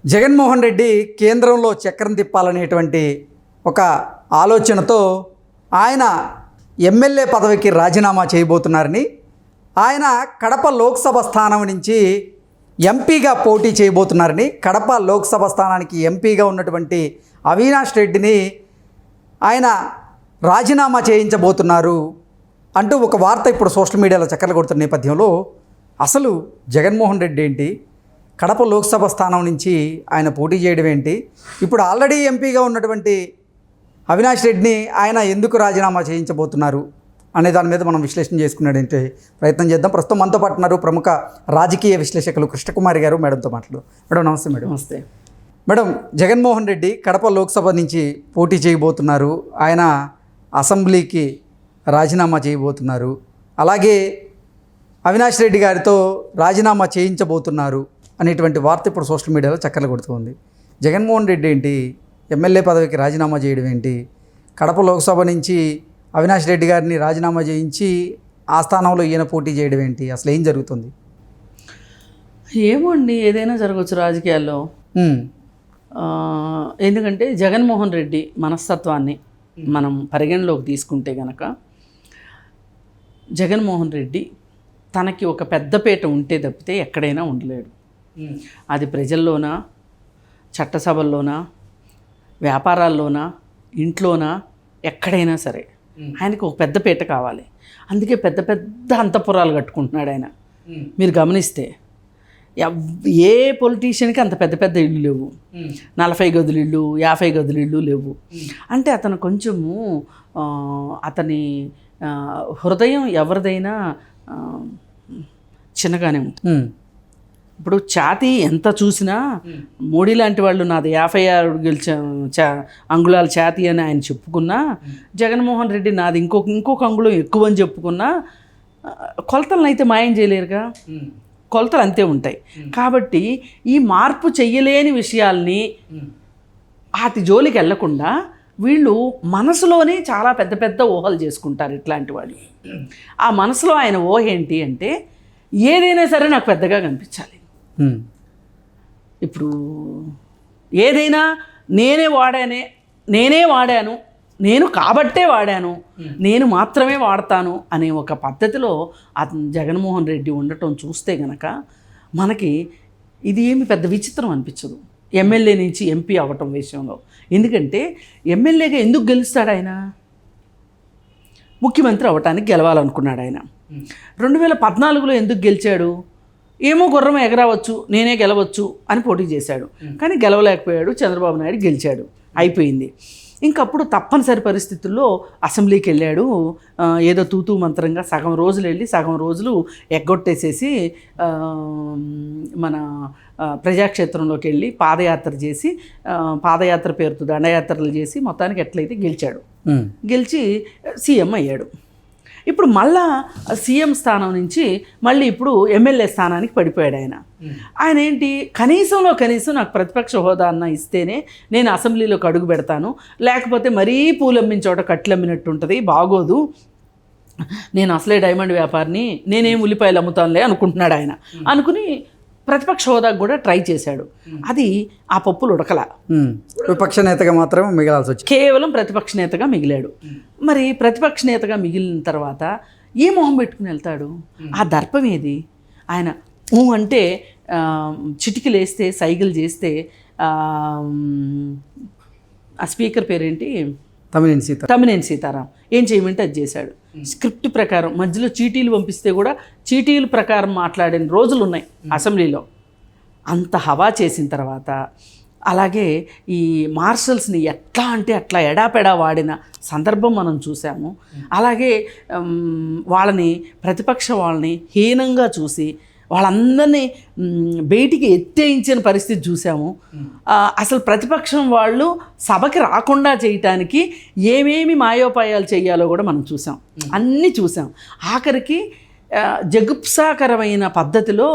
జగన్మోహన్ రెడ్డి కేంద్రంలో చక్రం తిప్పాలనేటువంటి ఒక ఆలోచనతో ఆయన ఎమ్మెల్యే పదవికి రాజీనామా చేయబోతున్నారని, ఆయన కడప లోక్సభ స్థానం నుంచి ఎంపీగా పోటీ చేయబోతున్నారని, కడప లోక్సభ స్థానానికి ఎంపీగా ఉన్నటువంటి అవినాష్ రెడ్డిని ఆయన రాజీనామా చేయించబోతున్నారు అంటూ ఒక వార్త ఇప్పుడు సోషల్ మీడియాలో చక్కర్లు కొడుతున్న నేపథ్యంలో అసలు జగన్మోహన్ రెడ్డి ఏంటి, కడప లోక్సభ స్థానం నుంచి ఆయన పోటీ చేయడం ఏంటి, ఇప్పుడు ఆల్రెడీ ఎంపీగా ఉన్నటువంటి అవినాష్ రెడ్డిని ఆయన ఎందుకు రాజీనామా చేయించబోతున్నారు అనే దాని మీద మనం విశ్లేషణ చేసుకునేటువంటి ప్రయత్నం చేద్దాం. ప్రస్తుతం మనతో పాటు ఉన్నారు ప్రముఖ రాజకీయ విశ్లేషకులు కృష్ణకుమారి గారు. మేడంతో మాట్లాడు. మేడం నమస్తే. మేడం నమస్తే. మేడం, జగన్మోహన్ రెడ్డి కడప లోక్సభ నుంచి పోటీ చేయబోతున్నారు, ఆయన అసెంబ్లీకి రాజీనామా చేయబోతున్నారు, అలాగే అవినాష్ రెడ్డి గారితో రాజీనామా చేయించబోతున్నారు అనేటువంటి వార్త ఇప్పుడు సోషల్ మీడియాలో చక్కర్లు కొడుతుంది. జగన్మోహన్ రెడ్డి ఏంటి ఎమ్మెల్యే పదవికి రాజీనామా చేయడం ఏంటి, కడప లోక్సభ నుంచి అవినాష్ రెడ్డి గారిని రాజీనామా చేయించి ఆ స్థానంలో ఈయన పోటీ చేయడం ఏంటి, అసలు ఏం జరుగుతుంది? ఏమో అండి, ఏదైనా జరగవచ్చు రాజకీయాల్లో. ఎందుకంటే జగన్మోహన్ రెడ్డి మనస్తత్వాన్ని మనం పరిగణలోకి తీసుకుంటే గనక, జగన్మోహన్ రెడ్డి తనకి ఒక పెద్దపీట ఉంటే తప్పితే ఎక్కడైనా ఉండలేడు. అది ప్రజల్లోనా, చట్టసభల్లోనా, వ్యాపారాల్లోనా, ఇంట్లోనా, ఎక్కడైనా సరే ఆయనకు ఒక పెద్దపీట కావాలి. అందుకే పెద్ద పెద్ద అంతఃపురాలు కట్టుకుంటున్నాడు ఆయన. మీరు గమనిస్తే ఏ పొలిటీషియన్కి అంత పెద్ద పెద్ద ఇళ్ళు లేవు. 40 గదుల ఇళ్ళు, 50 గదుల ఇళ్ళు లేవు. అంటే అతను కొంచెము అతని హృదయం ఎవరిదైనా చిన్నగానే ఉంటుంది. ఇప్పుడు ఛాతీ ఎంత చూసినా, మోడీ లాంటి వాళ్ళు నాది 56 అంగుళాల ఛాతీ అని ఆయన చెప్పుకున్నా, జగన్మోహన్ రెడ్డి నాది ఇంకొక అంగుళం ఎక్కువ అని చెప్పుకున్నా, కొలతలను అయితే మాయం చేయలేరుగా. కొలతలు అంతే ఉంటాయి. కాబట్టి ఈ మార్పు చెయ్యలేని విషయాల్ని వాటి జోలికి వెళ్లకుండా వీళ్ళు మనసులోనే చాలా పెద్ద పెద్ద ఊహలు చేసుకుంటారు ఇట్లాంటి వాళ్ళు. ఆ మనసులో ఆయన ఊహ ఏంటి అంటే, ఏదైనా సరే నాకు పెద్దగా కనిపించాలి. ఇప్పుడు ఏదైనా నేనే వాడాను, నేను కాబట్టే వాడాను, నేను మాత్రమే వాడతాను అనే ఒక పద్ధతిలో జగన్మోహన్ రెడ్డి ఉండటం చూస్తే గనక మనకి ఇది ఏమి పెద్ద విచిత్రం అనిపించదు ఎమ్మెల్యే నుంచి ఎంపీ అవ్వటం విషయంలో. ఎందుకంటే ఎమ్మెల్యేగా ఎందుకు గెలుస్తాడు ఆయన? ముఖ్యమంత్రి అవ్వటానికి గెలవాలనుకున్నాడు ఆయన. 2014లో ఎందుకు గెలిచాడు? ఏమో గుర్రం ఎగరవచ్చు, నేనే గెలవచ్చు అని పోటీ చేశాడు. కానీ గెలవలేకపోయాడు. చంద్రబాబు నాయుడు గెలిచాడు, అయిపోయింది. ఇంకప్పుడు తప్పనిసరి పరిస్థితుల్లో అసెంబ్లీకి వెళ్ళాడు. ఏదో తూతూ మంత్రంగా సగం రోజులు వెళ్ళి సగం రోజులు ఎగ్గొట్టేసేసి మన ప్రజాక్షేత్రంలోకి వెళ్ళి పాదయాత్ర చేసి, పాదయాత్ర పేరుతో దండయాత్రలు చేసి మొత్తానికి ఎట్లయితే గెలిచాడు. గెలిచి సీఎం అయ్యాడు. ఇప్పుడు మళ్ళా సీఎం స్థానం నుంచి మళ్ళీ ఇప్పుడు ఎమ్మెల్యే స్థానానికి పడిపోయాడు ఆయన. ఆయన ఏంటి, కనీసం నాకు ప్రతిపక్ష హోదా అన్న ఇస్తేనే నేను అసెంబ్లీలోకి అడుగు పెడతాను, లేకపోతే మరీ పూలమ్మిన చోట కట్లమ్మినట్టు ఉంటుంది, బాగోదు, నేను అసలే డైమండ్ వ్యాపారిని, నేనేం ఉల్లిపాయలు అమ్ముతానులే అనుకుంటున్నాడు ఆయన. అనుకుని ప్రతిపక్ష హోదాకు కూడా ట్రై చేశాడు. అది ఆ పప్పులు ఉడకల. విపక్ష నేతగా మాత్రమే మిగలాల్సి వచ్చింది. కేవలం ప్రతిపక్ష నేతగా మిగిలాడు. మరి ప్రతిపక్ష నేతగా మిగిలిన తర్వాత ఏ మొహం పెట్టుకుని వెళ్తాడు? ఆ దర్పం ఏది? ఆయన అంటే చిటికలు వేస్తే, సైకిల్ చేస్తే, ఆ స్పీకర్ పేరేంటి, తమ్మినేని సీతారాం ఏం చేయమంటే అది చేశాడు. స్క్రిప్ట్ ప్రకారం మధ్యలో చీటీలు పంపిస్తే కూడా చీటీల ప్రకారం మాట్లాడిన రోజులు ఉన్నాయి అసెంబ్లీలో. అంత హవా చేసిన తర్వాత, అలాగే ఈ మార్షల్స్ని ఎట్లా అంటే అట్లా ఎడాపెడా వాడిన సందర్భం మనం చూసాము. అలాగే ప్రతిపక్ష వాళ్ళని హీనంగా చూసి వాళ్ళందరినీ బయటికి ఎత్తేయించిన పరిస్థితి చూసాము. అసలు ప్రతిపక్షం వాళ్ళు సభకి రాకుండా చేయటానికి ఏమేమి మాయోపాయాలు చేయాలో కూడా మనం చూసాం, అన్నీ చూసాం. ఆఖరికి జగుప్సాకరమైన పద్ధతిలో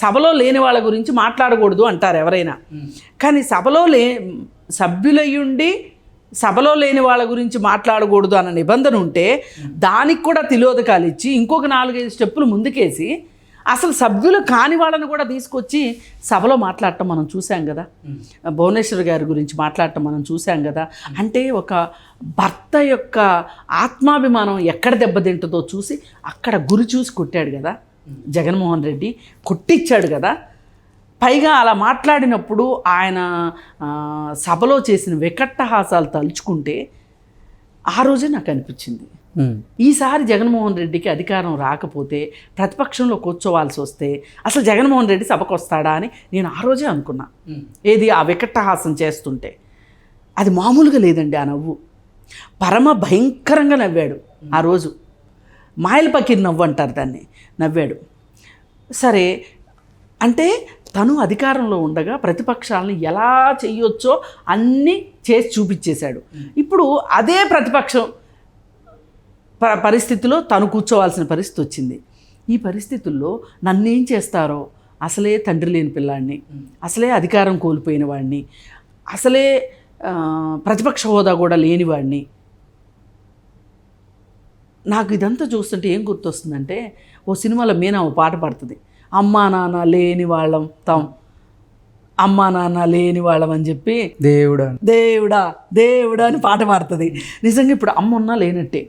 సభలో లేని వాళ్ళ గురించి మాట్లాడకూడదు అంటారు ఎవరైనా. కానీ సభ్యులయ్యుండి సభలో లేని వాళ్ళ గురించి మాట్లాడకూడదు అన్న నిబంధన ఉంటే దానికి కూడా తిలోదకాలు ఇచ్చి ఇంకొక 4-5 స్టెప్పులు ముందుకేసి అసలు సభ్యులు కాని వాళ్ళని కూడా తీసుకొచ్చి సభలో మాట్లాడటం మనం చూసాం కదా. భువనేశ్వర్ గారి గురించి మాట్లాడటం మనం చూసాం కదా. అంటే ఒక భర్త యొక్క ఆత్మాభిమానం ఎక్కడ దెబ్బతింటుందో చూసి అక్కడ గురి చూసి కొట్టాడు కదా జగన్మోహన్ రెడ్డి, కొట్టించాడు కదా. పైగా అలా మాట్లాడినప్పుడు ఆయన సభలో చేసిన వికట్టహాసాలు తలుచుకుంటే ఆ రోజే నాకు అనిపించింది, ఈసారి జగన్మోహన్ రెడ్డికి అధికారం రాకపోతే ప్రతిపక్షంలో కూర్చోవాల్సి వస్తే అసలు జగన్మోహన్ రెడ్డి సభకు వస్తాడా అని నేను ఆ రోజే అనుకున్నా. ఏది ఆ వికట్టహాసం చేస్తుంటే అది మామూలుగా లేదండి. ఆ నవ్వు పరమ భయంకరంగా నవ్వాడు ఆ రోజు. మాయల పకీర్ నవ్వు అంటారు దాన్ని, నవ్వాడు. సరే, అంటే తను అధికారంలో ఉండగా ప్రతిపక్షాలను ఎలా చేయొచ్చో అన్నీ చేసి చూపించేశాడు. ఇప్పుడు అదే ప్రతిపక్షం పరిస్థితిలో తను కూర్చోవాల్సిన పరిస్థితి వచ్చింది. ఈ పరిస్థితుల్లో నన్నేం చేస్తారో, అసలే తండ్రి లేని పిల్లాడిని, అసలే అధికారం కోల్పోయిన వాడిని, అసలే ప్రతిపక్ష హోదా కూడా లేనివాడిని. నాకు ఇదంతా చూస్తుంటే ఏం గుర్తొస్తుందంటే, ఓ సినిమాలో మీనా ఓ పాట పడుతుంది, అమ్మా నాన్న లేని వాళ్ళం తాం, అమ్మా నాన్న లేని వాళ్ళం అని చెప్పి దేవుడా దేవుడా దేవుడా అని పాట పాడుతుంది. నిజంగా ఇప్పుడు అమ్మ ఉన్నా లేనట్టే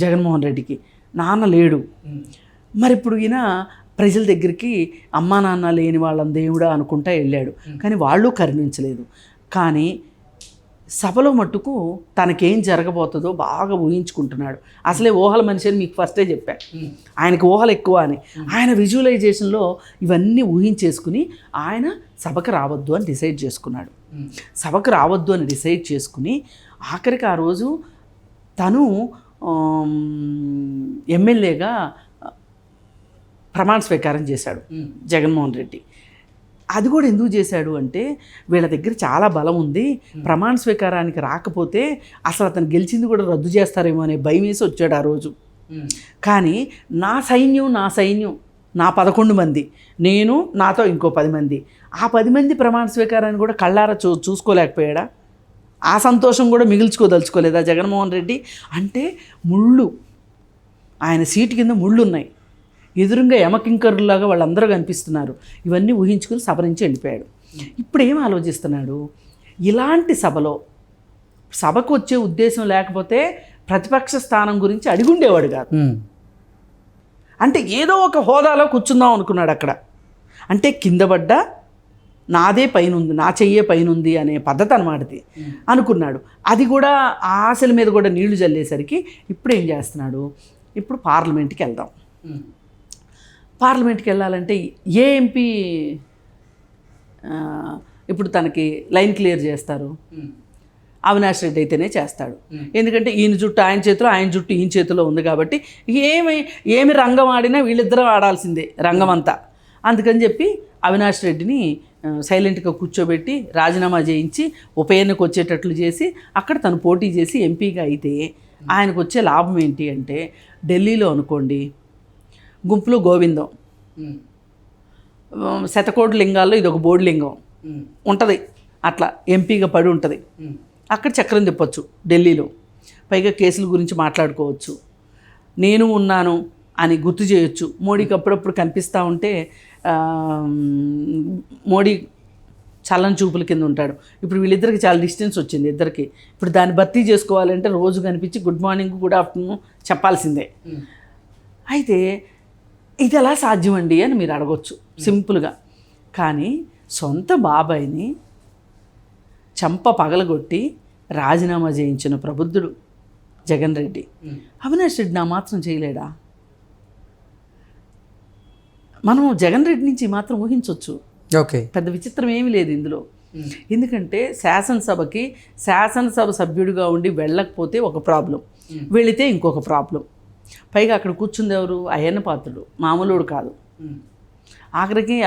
జగన్మోహన్ రెడ్డికి, నాన్న లేడు. మరి ఇప్పుడు ఈయన ప్రజల దగ్గరికి అమ్మా నాన్న లేని వాళ్ళం దేవుడా అనుకుంటా వెళ్ళాడు, కానీ వాళ్ళు కరుణించలేదు. కానీ సభలో మట్టుకు తనకేం జరగబోతుందో బాగా ఊహించుకుంటున్నాడు. అసలే ఊహల మనిషి అని మీకు ఫస్టే చెప్పాను, ఆయనకు ఊహలు ఎక్కువ అని. ఆయన విజువలైజేషన్లో ఇవన్నీ ఊహించేసుకుని ఆయన సభకు రావద్దు అని డిసైడ్ చేసుకున్నాడు. సభకు రావద్దు అని డిసైడ్ చేసుకుని ఆఖరికి ఆ రోజు తను ఎమ్మెల్యేగా ప్రమాణ స్వీకారం చేశాడు జగన్మోహన్ రెడ్డి. అది కూడా ఎందుకు చేశాడు అంటే, వీళ్ళ దగ్గర చాలా బలం ఉంది, ప్రమాణ స్వీకారానికి రాకపోతే అసలు అతను గెలిచింది కూడా రద్దు చేస్తారేమో అనే భయం వేసి వచ్చాడు ఆ రోజు. కానీ నా సైన్యం నా 11 మంది, నేను నాతో ఇంకో 10 మంది, ఆ 10 మంది ప్రమాణ స్వీకారాన్ని కూడా కళ్ళారా చూసుకోలేకపోయాడా? ఆ సంతోషం కూడా మిగిల్చుకోదలుచుకోలేదా జగన్మోహన్ రెడ్డి? అంటే ముళ్ళు, ఆయన సీటు కింద ముళ్ళు ఉన్నాయి, ఎదురుగా యమకింకరులాగా వాళ్ళందరూ కనిపిస్తున్నారు. ఇవన్నీ ఊహించుకుని సభ నుంచి వెళ్ళిపోయాడు. ఇప్పుడు ఏం ఆలోచిస్తున్నాడు? ఇలాంటి సభకు వచ్చే ఉద్దేశం లేకపోతే ప్రతిపక్ష స్థానం గురించి అడిగుండేవాడు కాదు. అంటే ఏదో ఒక హోదాలో కూర్చుందాం అనుకున్నాడు అక్కడ. అంటే కింద పడ్డా నాదే పైనుంది, నా చెయ్యే పైనుంది అనే పద్ధతి అన్నమాటది అనుకున్నాడు. అది కూడా ఆ ఆశల మీద కూడా నీళ్లు చల్లేసరికి ఇప్పుడు ఏం చేస్తున్నాడు? ఇప్పుడు పార్లమెంట్కి వెళ్దాం. పార్లమెంట్కి వెళ్ళాలంటే ఏ ఎంపీ ఇప్పుడు తనకి లైన్ క్లియర్ చేస్తారు? అవినాష్ రెడ్డి అయితేనే చేస్తాడు. ఎందుకంటే ఈయన జుట్టు ఆయన చేతిలో, ఆయన జుట్టు ఈయన చేతిలో ఉంది కాబట్టి ఏమి రంగం ఆడినా వీళ్ళిద్దరూ ఆడాల్సిందే రంగం అంతా. అందుకని చెప్పి అవినాష్ రెడ్డిని సైలెంట్గా కూర్చోబెట్టి రాజీనామా చేయించి ఉప ఎన్నిక వచ్చేటట్లు చేసి అక్కడ తను పోటీ చేసి ఎంపీగా అయితే ఆయనకు వచ్చే లాభం ఏంటి అంటే, ఢిల్లీలో అనుకోండి గుంపులో గోవిందం, శతకోటి లింగాల్లో ఇది ఒక బోర్డు లింగం ఉంటుంది, అట్లా ఎంపీగా పడి ఉంటుంది. అక్కడ చక్రం తిప్పొచ్చు ఢిల్లీలో, పైగా కేసుల గురించి మాట్లాడుకోవచ్చు, నేను ఉన్నాను అని గుర్తు చేయొచ్చు. మోడీకి అప్పుడప్పుడు కనిపిస్తూ ఉంటే మోడీ చల్లని చూపుల కింద ఉంటాడు. ఇప్పుడు వీళ్ళిద్దరికి చాలా డిస్టెన్స్ వచ్చింది ఇద్దరికి. ఇప్పుడు దాన్ని భర్తీ చేసుకోవాలంటే రోజు కనిపించి గుడ్ మార్నింగ్ గుడ్ ఆఫ్టర్నూన్ చెప్పాల్సిందే. అయితే ఇది ఎలా సాధ్యమండి అని మీరు అడగొచ్చు సింపుల్గా. కానీ సొంత బాబాయిని చంప పగలగొట్టి రాజీనామా చేయించిన ప్రబుద్ధుడు జగన్ రెడ్డి. అవినాష్ రెడ్డి నా మాత్రం చేయలేడా? మనం జగన్ రెడ్డి నుంచి మాత్రం ఊహించవచ్చు. ఓకే, పెద్ద విచిత్రం ఏమీ లేదు ఇందులో. ఎందుకంటే శాసనసభ సభ్యుడిగా ఉండి వెళ్ళకపోతే ఒక ప్రాబ్లం, వెళితే ఇంకొక ప్రాబ్లం. పైగా అక్కడ కూర్చుంది ఎవరు? అయ్యన్న పాత్రుడు, మామూలుడు కాదు. ఆఖరికి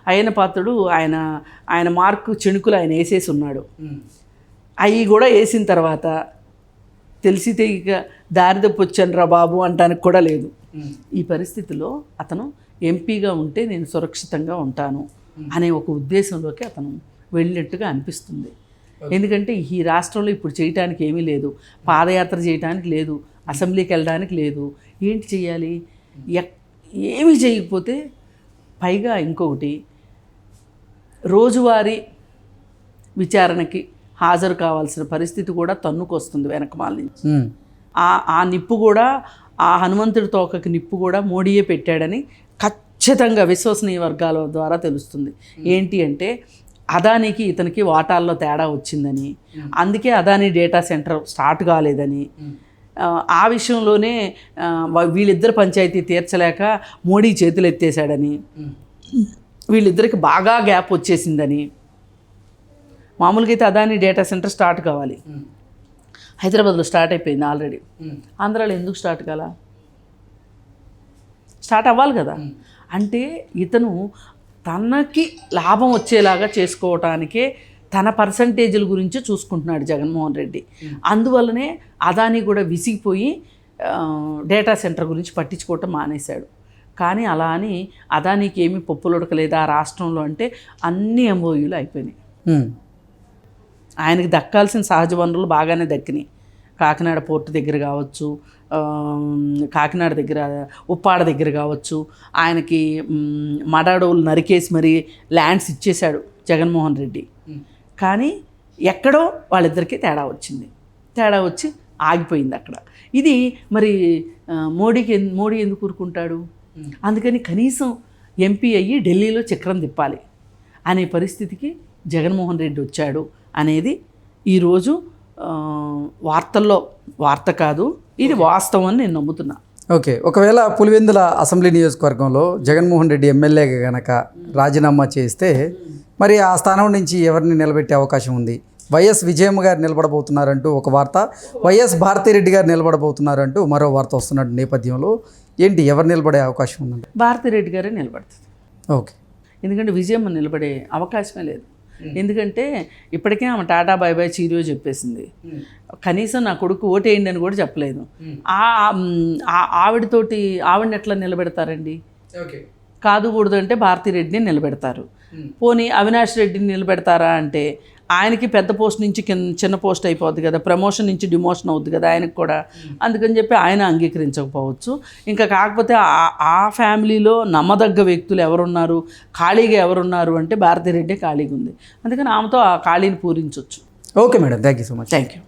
అయ్యన్న పాత్రుడు ఆయన మార్కు చెణుకులు ఆయన వేసేసి ఉన్నాడు. అవి కూడా వేసిన తర్వాత తెలిసితే ఇక దారి తప్పొచ్చాను రా బాబు అంటానికి కూడా లేదు. ఈ పరిస్థితిలో అతను ఎంపీగా ఉంటే నేను సురక్షితంగా ఉంటాను అనే ఒక ఉద్దేశంలోకి అతను వెళ్ళినట్టుగా అనిపిస్తుంది. ఎందుకంటే ఈ రాష్ట్రంలో ఇప్పుడు చేయటానికి ఏమీ లేదు, పాదయాత్ర చేయడానికి లేదు, అసెంబ్లీకి వెళ్ళడానికి లేదు. ఏంటి చేయాలి? ఏమీ చేయకపోతే పైగా ఇంకొకటి, రోజువారీ విచారణకి హాజరు కావాల్సిన పరిస్థితి కూడా తన్నుకొస్తుంది వెనకమాల నుంచి. ఆ నిప్పు కూడా, ఆ హనుమంతుడి తోకకి నిప్పు కూడా మోడీయే పెట్టాడని ఖచ్చితంగా విశ్వసనీయ వర్గాల ద్వారా తెలుస్తుంది. ఏంటి అంటే అదానికి ఇతనికి వాటాల్లో తేడా వచ్చిందని, అందుకే అదాని డేటా సెంటర్ స్టార్ట్ కాలేదని, ఆ విషయంలోనే వీళ్ళిద్దరు పంచాయతీ తీర్చలేక మోడీ చేతులు ఎత్తేసాడని, వీళ్ళిద్దరికి బాగా గ్యాప్ వచ్చేసిందని. మామూలుగా అయితే అదాని డేటా సెంటర్ స్టార్ట్ కావాలి, హైదరాబాద్లో స్టార్ట్ అయిపోయింది ఆల్రెడీ. ఆంధ్రాలో ఎందుకు స్టార్ట్ కాలా? స్టార్ట్ అవ్వాలి కదా. అంటే ఇతను తనకి లాభం వచ్చేలాగా చేసుకోవటానికే తన పర్సంటేజీల గురించి చూసుకుంటున్నాడు జగన్మోహన్ రెడ్డి. అందువల్లనే అదాని కూడా విసిగిపోయి డేటా సెంటర్ గురించి పట్టించుకోవటం మానేశాడు. కానీ అలా అని అదానికి ఏమీ పప్పులు ఉడకలేదు ఆ రాష్ట్రంలో అంటే అన్ని ఎంఓయూలు అయిపోయినాయి. ఆయనకి దక్కాల్సిన సహజ వనరులు బాగానే దక్కినాయి. కాకినాడ పోర్టు దగ్గర కావచ్చు, కాకినాడ దగ్గర ఉప్పాడ దగ్గర కావచ్చు, ఆయనకి మడాడోలు నరికేసి మరి ల్యాండ్స్ ఇచ్చేశాడు జగన్మోహన్ రెడ్డి. కానీ ఎక్కడో వాళ్ళిద్దరికీ తేడా వచ్చింది, తేడా వచ్చి ఆగిపోయింది అక్కడ. ఇది మరి మోడీ ఎందుకు ఊరుకుంటాడు? అందుకని కనీసం ఎంపీ అయ్యి ఢిల్లీలో చక్రం తిప్పాలి అనే పరిస్థితికి జగన్మోహన్ రెడ్డి వచ్చాడు అనేది ఈరోజు వార్తల్లో వార్త కాదు, ఇది వాస్తవం అని నేను నమ్ముతున్నా. ఓకే, ఒకవేళ పులివెందుల అసెంబ్లీ నియోజకవర్గంలో జగన్మోహన్ రెడ్డి ఎమ్మెల్యేగా కనుక రాజీనామా చేస్తే మరి ఆ స్థానం నుంచి ఎవరిని నిలబెట్టే అవకాశం ఉంది? వైఎస్ విజయమ్మ గారు నిలబడబోతున్నారంటూ ఒక వార్త, వైఎస్ భారతిరెడ్డి గారు నిలబడబోతున్నారంటూ మరో వార్త వస్తున్న నేపథ్యంలో ఏంటి, ఎవరు నిలబడే అవకాశం ఉందండి? భారతిరెడ్డి గారే నిలబడుతుంది. ఓకే, ఎందుకంటే విజయమ్మ నిలబడే అవకాశమే లేదు. ఎందుకంటే ఇప్పటికే ఆమె టాటా బై బై చీరియో చెప్పేసింది. కనీసం నా కొడుకు ఓటేయండి అని కూడా చెప్పలేదు. ఆవిడని ఎట్లా నిలబెడతారండి? కాదుకూడదు అంటే భారతిరెడ్డిని నిలబెడతారు. పోనీ అవినాష్ రెడ్డిని నిలబెడతారా అంటే ఆయనకి పెద్ద పోస్ట్ నుంచి చిన్న పోస్ట్ అయిపోద్ది కదా, ప్రమోషన్ నుంచి డిమోషన్ అవుద్ది కదా ఆయనకు కూడా. అందుకని చెప్పి ఆయన అంగీకరించకపోవచ్చు. ఇంకా కాకపోతే ఆ ఫ్యామిలీలో నమ్మదగ్గ వ్యక్తులు ఎవరున్నారు, ఖాళీగా ఎవరున్నారు అంటే భారతిరెడ్డి ఖాళీగా ఉంది. అందుకని ఆమెతో ఆ ఖాళీని పూరించవచ్చు. Okay madam, thank you so much. Thank you.